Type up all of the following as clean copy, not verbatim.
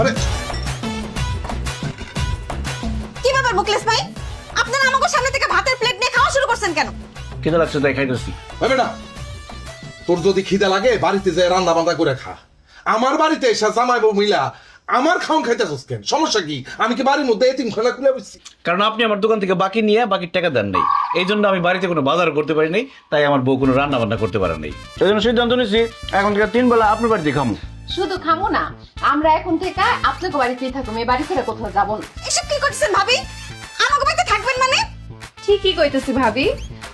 আরে কি ব্যাপার মুকলেশ ভাই, আপনারা আমাকে সামনে থেকে ভাতের প্লেট নিয়ে খাওয়া শুরু করছেন কেন? খিদে লাগছে তাই খাইতেছি। ভাই বেটা, তোর যদি খিদে লাগে বাড়িতে যে রান্না বান্না করে খা। আমার বাড়িতে এসে জামাই বউ মিলা আমার খাওন খাইতেছস কেন? সমস্যা কি? আমি কি বাড়ির মধ্যে এতিমখানা খুলে বসছি? কারণ আপনি আমার দোকান থেকে বাকি নিয়ে বাকির টাকা দেন নাই, এই জন্য আমি বাড়িতে কোনো বাজার করতে পারি নাই, তাই আমার বউ কোনো রান্না বান্না করতে পারে নাই। সেই জন্য সিদ্ধান্ত নিয়েছি এখন থেকে 3 বেলা আপনার বাড়িতে খামু। শুধু খামো না, আমরা এখন থেকে আপনাকে বাড়িতেই থাকুম, এই বাড়ি ছেড়ে কোথাও যাবো না। এসব কি করছেন ভাবি? আমাকে বাড়িতে থাকবেন মানে? ঠিকই কইতেছি ভাবি,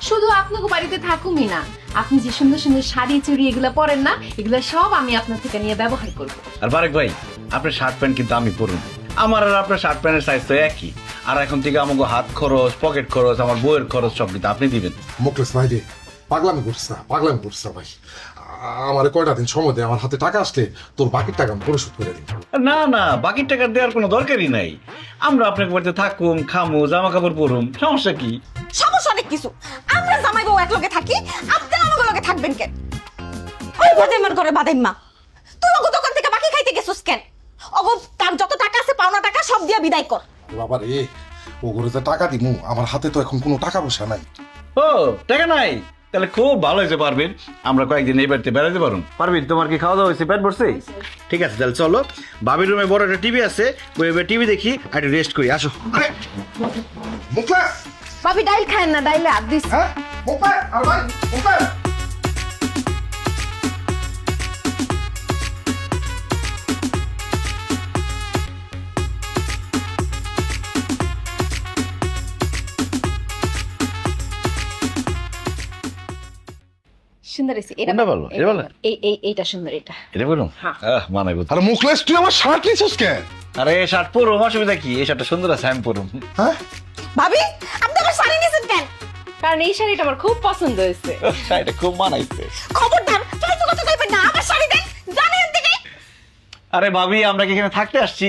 শুধু আপনাকে বাড়িতে থাকুমই না, আপনি যে সুন্দর সুন্দর শাড়ি চুড়ি এগুলা পরেন না, এগুলা সব আমি আপনার থেকে নিয়ে ব্যবহার করব। আর বারেক ভাই, আপনার শার্ট প্যান্ট কিন্তু আমি পরুন। আমার আর আপনার শার্ট প্যান্টের সাইজ তো একই। আর এখন থেকে আমাকে হাত খরচ, পকেট খরচ, আমার বউয়ের খরচ সব কিন্তু আপনি দিবেন। মুকলেশ ভাই রে, পাগলামি করছিস না, পাগলামি করছিস না ভাই। আমার কয়টা দিন সময় দে, আমার হাতে টাকা আসলে তোর বাকির টাকা আমি পরিশোধ করে দিই। না না, বাকির টাকা দেওয়ার কোনো দরকারই নাই। আমরা আপনার বাড়িতে থাকুম, খামু, জামা কাপড় পরুম, সমস্যা কি? সমস্যা অনেক কিছু। আমরা জামাই বউ একলগে থাকি, আপনারা আমাকে লগে থাকবেন কেন? ওই বাদাইমার ঘরে বাদাইমা, তুই ওগো দোকান থেকে বাকি খাইতে গেছিস কেন? ওগো তার যত টাকা আছে পাওনা টাকা সব দিয়া বিদায় কর। বাবা রে, ও ঘরে যে টাকা দিমু, আমার হাতে তো এখন কোনো টাকা পয়সা নাই। ও টাকা নাই? তাহলে খুব ভালো হয়েছে, পারবেন আমরা কয়েকদিন এই বাড়িতে বেড়াতে পারুন। পারবেন, তোমার কি খাওয়া দাওয়া হয়েছে? পেট ভরছে? ঠিক আছে, তাহলে চলো, বাবির রুমে বড় একটা টিভি আছে, ওই টিভি দেখি আর একটু রেস্ট করি। আসো। আরে মুকলেশ, ভাবি ডাইল খায়েন না, ডাইলে হাত দিস। হ্যাঁ মুকলেশ, আর ভাই মুকলেশ। সুন্দর হয়েছে এটা। কোনটা ভালো? এটা ভালো? এইটা সুন্দর, এটা। এটা বলুন, হ্যাঁ। মানাইব। আরে মুকলেশ, তুই আমার শার্ট নিছিস কেন? আরে শার্ট পরুম, অসুবিধা কি? এই শার্টটা সুন্দর আছে, আমি পরুম। হ্যাঁ ভাবি, আপনি আমার শাড়ি নিয়েছেন কেন? কারণ এই শাড়িটা আমার খুব পছন্দ হয়েছে। শাড়িটা খুব মানাইছে। খবরদার, ফালতু কথা কইবেন না। আমার শাড়ি দেন, জানেন থেকে। আরে ভাবি, আমরা কি এখানে থাকতে আসছি?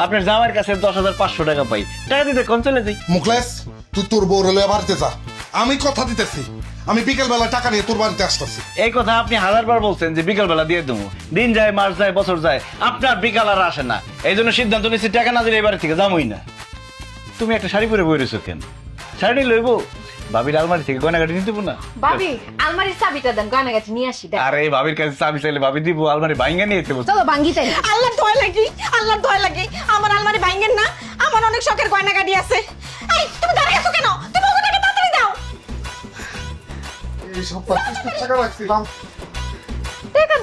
আপনার জামাইয়ের কাছে 10,500 টাকা পাই, টাকা দিতে কোন চলে যাই। মুকলেশ, তুই তোর বউ রেলে বাড়িতে যা, আমি কথা দিতেছি, আমি বিকেল বেলা টাকা নিয়ে তোর বাড়িতে আসতেছি। এই কথা আপনি 1000বার বলছেন যে বিকাল বেলা দিয়ে দেবো। দিন যায়, মাস যায়, বছর যায়, আপনার বিকাল আর আসে না। এই জন্য সিদ্ধান্ত নিচ্ছি, টাকা না দিলে এবারে থেকে যাবোই না। তুমি একটা শাড়ি পরে বই রয়েছো কেন? শাড়ি লইব, ভাবির আলমারি থেকে গয়নাগাটি নিতে না। ভাবি আলমারির চাবিটা দেন, গয়নাগাটি নিয়ে আসি। দেখ আরে ভাবির কাছে চাবি চাইলে ভাবি দিব, আলমারি ভাঙ্গা নিয়ে যেতে বলছে। চলো ভাঙ্গি তাই। আল্লাহর দোয়া লাগি, আল্লাহর দোয়া লাগি, আমার আলমারি ভাঙেন না। আমার অনেক শখের গয়নাগাটি আছে। এই তুমি দাঁড়িয়ে আছো কেন? তুমি ওগুলোকে তাড়াতাড়ি দাও। এই সপ্তাহ 30 টাকা রাখছিলাম,